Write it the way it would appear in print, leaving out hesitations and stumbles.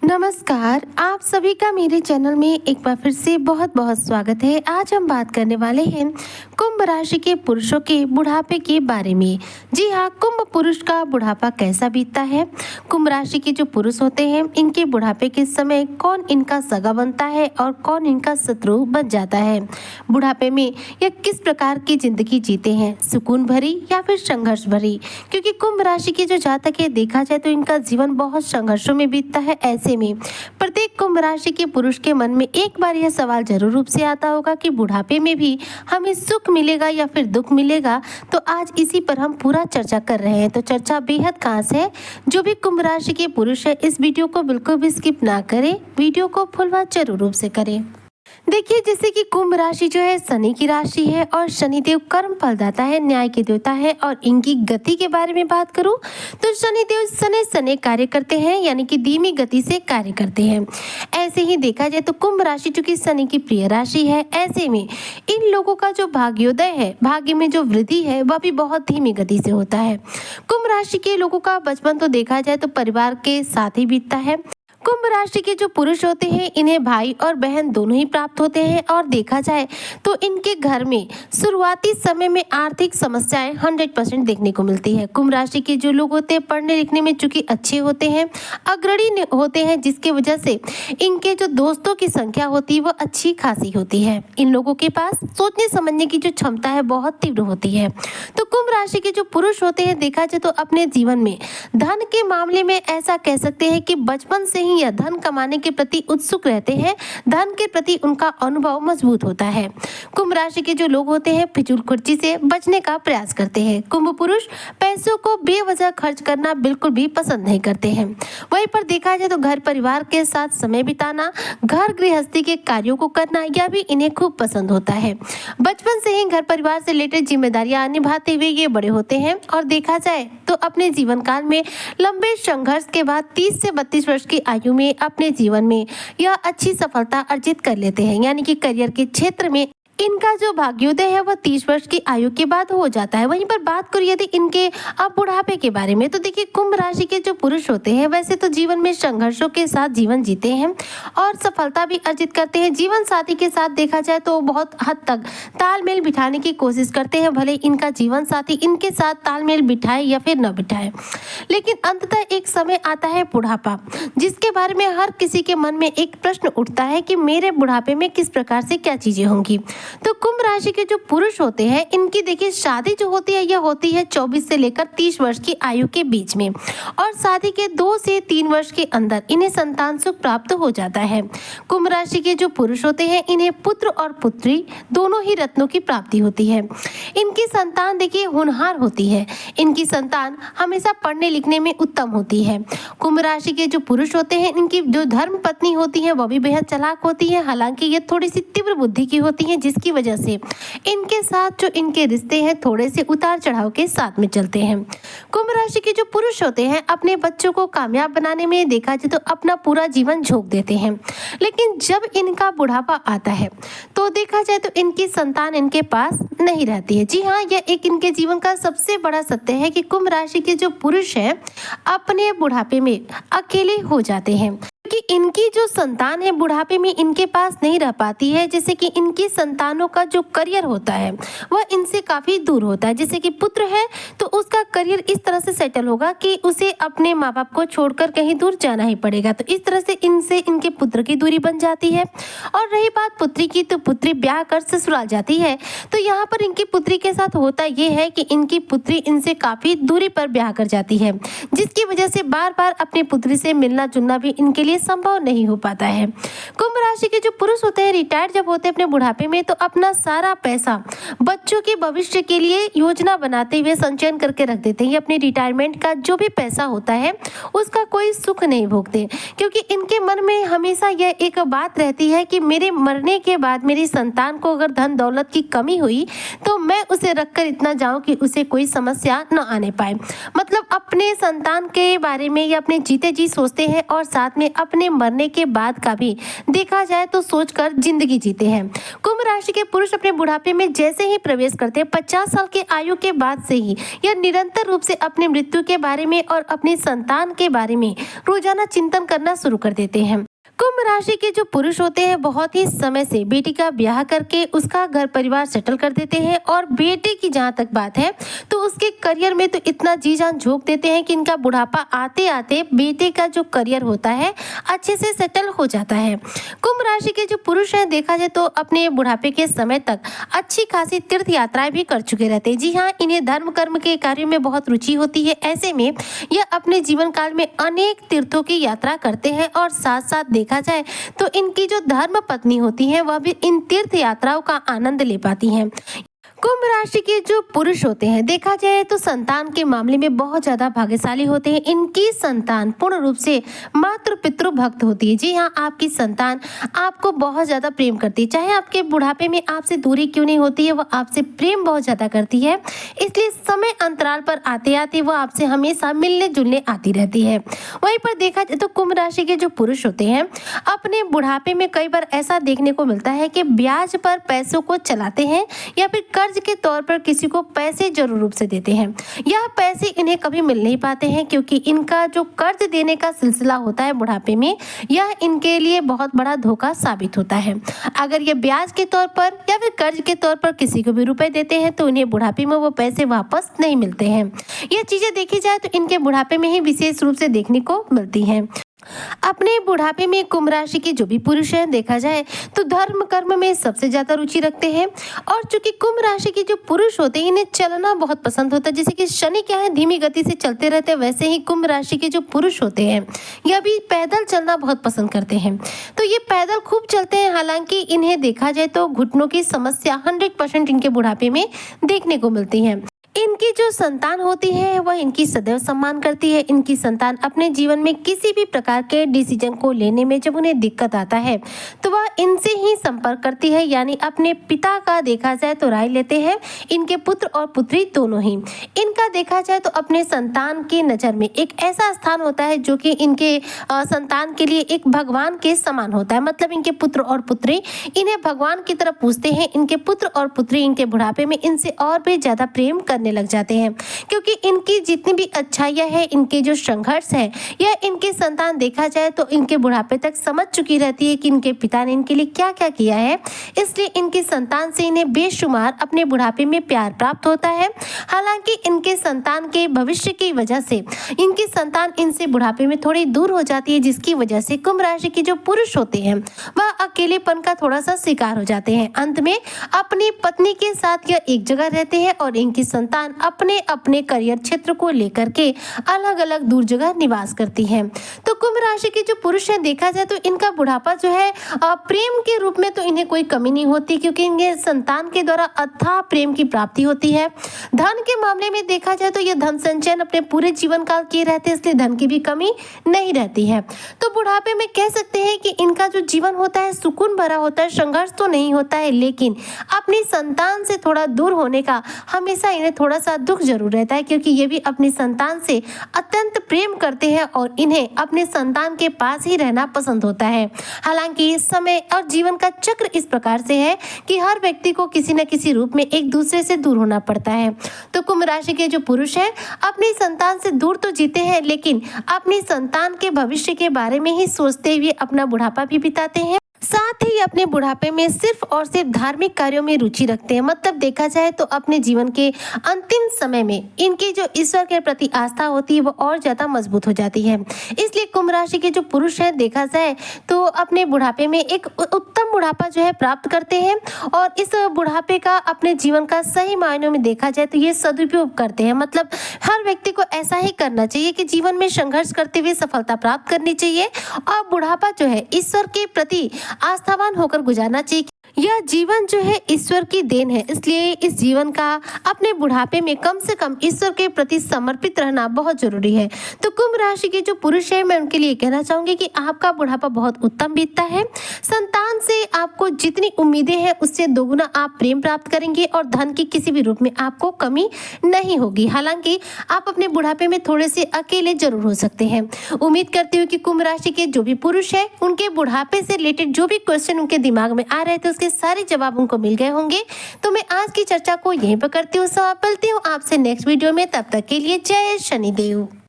नमस्कार, आप सभी का मेरे चैनल में एक बार फिर से बहुत बहुत स्वागत है। आज हम बात करने वाले हैं कुंभ राशि के पुरुषों के बुढ़ापे के बारे में। जी हाँ, कुंभ पुरुष का बुढ़ापा कैसा बीतता है। कुंभ राशि के जो पुरुष होते हैं, इनके बुढ़ापे के समय कौन इनका सगा बनता है और कौन इनका शत्रु बन जाता है। बुढ़ापे में यह किस प्रकार की जिंदगी जीते हैं, सुकून भरी या फिर संघर्ष भरी। क्योंकि कुंभ राशि के जो जातक है, देखा जाए तो इनका जीवन बहुत संघर्षों में बीतता है। ऐसे में प्रत्येक कुंभ राशि के पुरुष के मन में एक बार यह सवाल जरूर रूप से आता होगा कि बुढ़ापे में भी हमें सुख मिलेगा या फिर दुख मिलेगा। तो आज इसी पर हम पूरा चर्चा कर रहे हैं। तो चर्चा बेहद खास है। जो भी कुंभ राशि के पुरुष है, इस वीडियो को बिल्कुल भी स्किप ना करें, वीडियो को फुल वॉच जरूर रूप से करें। देखिए, जैसे कि कुंभ राशि जो है शनि की राशि है और शनिदेव कर्म फलदाता है, न्याय के देवता है। और इनकी गति के बारे में बात करूं तो शनिदेव सने सने कार्य करते हैं, यानी कि धीमी गति से कार्य करते हैं। ऐसे ही देखा जाए तो कुंभ राशि चूंकि शनि की प्रिय राशि है, ऐसे में इन लोगों का जो भाग्योदय है, भाग्य में जो वृद्धि है, वह भी बहुत धीमी गति से होता है। कुंभ राशि के लोगों का बचपन तो देखा जाए तो परिवार के साथ ही बीतता है। कुंभ राशि के जो पुरुष होते हैं, इन्हें भाई और बहन दोनों ही प्राप्त होते हैं। और देखा जाए तो इनके घर में शुरुआती समय में आर्थिक समस्याएं 100% देखने को मिलती है। कुंभ राशि के जो लोग होते हैं, पढ़ने लिखने में चूंकि अच्छे होते हैं, अग्रणी होते हैं, जिसकी वजह से इनके जो दोस्तों की संख्या होती है वो अच्छी खासी होती है। इन लोगों के पास सोचने समझने की जो क्षमता है बहुत तीव्र होती है। तो कुंभ राशि के जो पुरुष होते हैं, देखा जाए तो अपने जीवन में धन के मामले में ऐसा कह सकते हैं कि बचपन से या धन कमाने के प्रति उत्सुक रहते हैं। धन के प्रति उनका अनुभव मजबूत होता है। कुंभ राशि के जो लोग होते हैं, फिजूल खर्ची से बचने का प्रयास करते हैं। कुंभ पुरुष पैसों को बेवजह खर्च करना बिल्कुल भी पसंद नहीं करते हैं। वहीं पर देखा जाए तो घर परिवार के साथ समय बिताना, घर गृहस्थी के कार्यों को करना, यह भी इन्हें खूब पसंद होता है। बचपन से ही घर परिवार से रिलेटेड जिम्मेदारियां निभाते हुए ये बड़े होते हैं। और देखा जाए तो अपने जीवन काल में लंबे संघर्ष के बाद 30 से 32 वर्ष की आयु में अपने जीवन में यह अच्छी सफलता अर्जित कर लेते हैं। यानी कि करियर के क्षेत्र में इनका जो भाग्योदय है वह 30 वर्ष की आयु के बाद हो जाता है। वहीं पर बात करूं यदि इनके अब बुढ़ापे के बारे में, तो देखिए कुंभ राशि के जो पुरुष होते हैं, वैसे तो जीवन में संघर्षों के साथ जीवन जीते हैं और सफलता भी अर्जित करते हैं। जीवन साथी के साथ देखा जाए तो बहुत हद तक तालमेल बिठाने की कोशिश करते हैं, भले इनका जीवन साथी इनके साथ तालमेल बिठाए या फिर न बिठाए। लेकिन अंततः एक समय आता है बुढ़ापा, जिसके बारे में हर किसी के मन में एक प्रश्न उठता है कि मेरे बुढ़ापे में किस प्रकार से क्या चीजें होंगी। तो कुंभ राशि के जो पुरुष होते हैं, इनकी देखिए शादी जो होती है, यह होती है 24 से लेकर 30 वर्ष की आयु के बीच में। और शादी के 2 से 3 वर्ष के अंदर इन्हें संतान सुख प्राप्त हो जाता है। कुंभ राशि के जो पुरुष होते हैं, इन्हें पुत्र और पुत्री दोनों ही रत्नों की प्राप्ति होती है। इनकी संतान देखिए होनहार होती है। इनकी संतान हमेशा पढ़ने लिखने में उत्तम होती है। कुंभ राशि के जो पुरुष होते हैं, इनकी जो धर्म पत्नी होती है वह भी बेहद चालाक होती है। हालांकि ये थोड़ी सी तीव्र बुद्धि की होती है, जिसकी वजह से इनके साथ जो इनके रिश्ते हैं थोड़े से उतार चढ़ाव के साथ में चलते हैं। कुंभ राशि के जो पुरुष होते हैं, अपने बच्चों को कामयाब बनाने में देखा जाए तो अपना पूरा जीवन झोंक देते हैं। लेकिन जब इनका बुढ़ापा आता है तो देखा जाए तो इनकी संतान इनके पास नहीं रहती है। जी हाँ, यह एक इनके जीवन का सबसे बड़ा सत्य है कि कुंभ राशि के जो पुरुष हैं, अपने बुढ़ापे में अकेले हो जाते हैं। कि इनकी जो संतान है बुढ़ापे में इनके पास नहीं रह पाती है। जैसे कि इनकी संतानों का जो करियर होता है वह इनसे काफी दूर होता है। जैसे कि पुत्र है तो उसका करियर इस तरह से सेटल होगा कि उसे अपने माँ बाप को छोड़कर कहीं दूर जाना ही पड़ेगा। तो इस तरह से इनसे इनके पुत्र की दूरी बन जाती है। और रही बात पुत्री की, तो पुत्री ब्याह कर ससुराल जाती है। तो यहाँ पर इनकी पुत्री के साथ होता यह है कि इनकी पुत्री इनसे काफी दूरी पर ब्याह कर जाती है, जिसकी वजह से बार बार अपनी पुत्री से मिलना जुलना भी इनके लिए संभव नहीं हो पाता है। कुंभ राशि के जो पुरुष होते हैं, रिटायर्ड जब होते हैं अपने बुढ़ापे में, तो अपना सारा पैसा बच्चों के भविष्य के लिए योजना बनाते हुए संचयन करके रख देते हैं। ये अपने रिटायरमेंट का जो भी पैसा होता है उसका कोई सुख नहीं भोगते, क्योंकि इनके मन में हमेशा यह एक बात रहती है कि मेरे मरने के बाद मेरी संतान को अगर धन दौलत की कमी हुई तो मैं उसे रखकर इतना जाऊं कि उसे कोई समस्या न आने पाए। मतलब अपने संतान के बारे में या अपने जीते जी सोचते हैं और साथ में अपने मरने के बाद का भी देखा जाए तो सोचकर जिंदगी जीते हैं। कुंभ राशि के पुरुष अपने बुढ़ापे में जैसे ही प्रवेश करते हैं 50 साल के आयु के बाद से ही यह निरंतर रूप से अपनी मृत्यु के बारे में और अपनी संतान के बारे में रोजाना चिंतन करना शुरू कर देते हैं। कुंभ राशि के जो पुरुष होते हैं बहुत ही समय से बेटी का ब्याह करके उसका घर परिवार सेटल कर देते हैं और बेटे की जहाँ तक बात है तो उसके करियर में तो इतना जी जान झोंक देते हैं कि इनका बुढ़ापा आते आते बेटे का जो करियर होता है अच्छे से सेटल हो जाता है। कुंभ राशि के जो पुरुष हैं देखा जाए तो अपने बुढ़ापे के समय तक अच्छी खासी तीर्थ यात्राएं भी कर चुके रहते हैं। जी हाँ, इन्हें धर्म कर्म के कार्यों में बहुत रुचि होती है। ऐसे में यह अपने जीवन काल में अनेक तीर्थों की यात्रा करते हैं और साथ साथ देखा जाए तो इनकी जो धर्म पत्नी होती है वह भी इन तीर्थ यात्राओं का आनंद ले पाती हैं। कुंभ राशि के जो पुरुष होते हैं देखा जाए तो संतान के मामले में बहुत ज्यादा भाग्यशाली होते हैं। इनकी संतान पूर्ण रूप से मातृ पितृ भक्त होती है। जी हाँ, आपकी संतान आपको बहुत ज्यादा प्रेम करती है, चाहे आपके बुढ़ापे में आपसे दूरी क्यों नहीं होती है, वह आपसे प्रेम बहुत ज्यादा करती है। इसलिए समय अंतराल पर आते आते वह आपसे हमेशा मिलने जुलने आती रहती है। वहीं पर देखा जाए तो कुंभ राशि के जो पुरुष होते हैं अपने बुढ़ापे में कई बार ऐसा देखने को मिलता है कि ब्याज पर पैसों को चलाते हैं या फिर कर्ज के तौर पर किसी को पैसे जरूर रूप से देते हैं। यह पैसे इन्हें कभी मिल नहीं पाते हैं क्योंकि इनका जो कर्ज देने का सिलसिला होता है बुढ़ापे में यह इनके लिए बहुत बड़ा धोखा साबित होता है। अगर ये ब्याज के तौर पर या फिर कर्ज के तौर पर किसी को भी रुपए देते हैं तो इन्हें बुढ़ापे में वो पैसे वापस नहीं मिलते हैं। ये चीजें देखी जाए तो इनके बुढ़ापे में ही विशेष रूप से देखने को मिलती हैं। अपने बुढ़ापे में कुंभ राशि के जो भी पुरुष हैं देखा जाए तो धर्म कर्म में सबसे ज्यादा रुचि रखते हैं और चूंकि कुंभ राशि के जो पुरुष होते हैं इन्हें चलना बहुत पसंद होता है। जैसे कि शनि क्या है धीमी गति से चलते रहते हैं, वैसे ही कुंभ राशि के जो पुरुष होते हैं यह भी पैदल चलना बहुत पसंद करते हैं। तो ये पैदल खूब चलते हैं। हालांकि इन्हें देखा जाए तो घुटनों की समस्या 100% इनके बुढ़ापे में देखने को मिलती है। इनकी जो संतान होती है वह इनकी सदैव सम्मान करती है। इनकी संतान अपने जीवन में किसी भी प्रकार के डिसीजन को लेने में जब उन्हें दिक्कत आता है तो वह इनसे ही संपर्क करती है, यानी अपने पिता का देखा जाए तो राय लेते हैं इनके पुत्र और पुत्री दोनों ही। इनका देखा जाए तो अपने संतान की नज़र में एक ऐसा स्थान होता है जो कि इनके संतान के लिए एक भगवान के समान होता है। मतलब इनके पुत्र और पुत्री इन्हें भगवान की तरह पूजते हैं। इनके पुत्र और पुत्री इनके बुढ़ापे में इनसे और भी ज़्यादा प्रेम करने लग जाते हैं क्योंकि इनकी जितनी भी अच्छाइयाँ है, इनके जो संघर्ष है, यह इनकी संतान देखा जाए तो इनके बुढ़ापे तक समझ चुकी रहती है कि इनके पिता ने इनके लिए क्या क्या किया है। इसलिए इनकी संतान से इन्हें बेशुमार अपने बुढ़ापे में प्यार प्राप्त होता है। हालांकि इनके संतान के भविष्य की वजह से इनकी संतान इनसे बुढ़ापे में थोड़ी दूर हो जाती है, जिसकी वजह से कुंभ राशि के जो पुरुष होते हैं वह अकेलेपन का थोड़ा सा शिकार हो जाते हैं। अंत में अपनी पत्नी के साथ यह एक जगह रहते हैं और इनकी संतान अपने अपने करियर क्षेत्र को लेकर के अलग अलग दूर जगह निवास करती है। तो कुंभ राशि के जो पुरुष हैं देखा जाए तो इनका बुढ़ापा जो है प्रेम के रूप में तो इन्हें कोई कमी नहीं होती क्योंकि इनके संतान के द्वारा अथाह प्रेम की प्राप्ति होती है। धन के मामले में देखा जाए तो ये धन संचयन अपने पूरे जीवन काल किए रहते हैं, इसलिए धन की भी कमी नहीं रहती है। तो बुढ़ापे में कह सकते हैं कि इनका जो जीवन होता है सुकून भरा होता है, संघर्ष तो नहीं होता है, लेकिन अपनी संतान से थोड़ा दूर होने का हमेशा इन्हें थोड़ा सा दुख जरूर रहता है क्योंकि ये भी अपनी संतान से अत्यंत प्रेम करते हैं और इन्हें अपने संतान के पास ही रहना पसंद होता है। हालांकि समय और जीवन का चक्र इस प्रकार से है कि हर व्यक्ति को किसी न किसी रूप में एक दूसरे से दूर होना पड़ता है। तो कुंभ राशि के जो पुरुष हैं अपनी संतान से दूर तो जीते हैं, लेकिन अपनी संतान के भविष्य के बारे में ही सोचते हुए अपना बुढ़ापा भी बिताते हैं। साथ ही अपने बुढ़ापे में सिर्फ और सिर्फ धार्मिक कार्यों में रुचि रखते हैं। मतलब देखा जाए तो अपने जीवन के अंतिम समय में इनकी जो ईश्वर के प्रति आस्था होती है वो और ज्यादा मजबूत हो जाती है। इसलिए कुंभ राशि के जो पुरुष हैं देखा जाए तो अपने बुढ़ापे में एक उत्तम बुढ़ापा जो है प्राप्त करते हैं और इस बुढ़ापे का अपने जीवन का सही मायनों में देखा जाए तो ये सदुपयोग करते हैं। मतलब हर व्यक्ति को ऐसा ही करना चाहिए कि जीवन में संघर्ष करते हुए सफलता प्राप्त करनी चाहिए और बुढ़ापा जो है ईश्वर के प्रति आस्थावान होकर गुजारना चाहिए। यह जीवन जो है ईश्वर की देन है, इसलिए इस जीवन का अपने बुढ़ापे में कम से कम ईश्वर के प्रति समर्पित रहना बहुत जरूरी है। तो कुंभ राशि के जो पुरुष है, मैं उनके लिए कहना चाहूंगी कि आपका बुढ़ापा बहुत उत्तम बीतता है। संतान से आपको जितनी उम्मीदें हैं उससे दोगुना आप प्रेम प्राप्त करेंगे और धन की किसी भी रूप में आपको कमी नहीं होगी। हालांकि आप अपने बुढ़ापे में थोड़े से अकेले जरूर हो सकते हैं। उम्मीद करती हूँ कि कुंभ राशि के जो भी पुरुष है, उनके बुढ़ापे से रिलेटेड जो भी क्वेश्चन उनके दिमाग में आ रहे थे उसके सारे जवाब उनको मिल गए होंगे। तो मैं आज की चर्चा को यहीं पर करती हूँ, समाप्त करती हूँ आपसे नेक्स्ट वीडियो में। तब तक के लिए जय शनिदेव।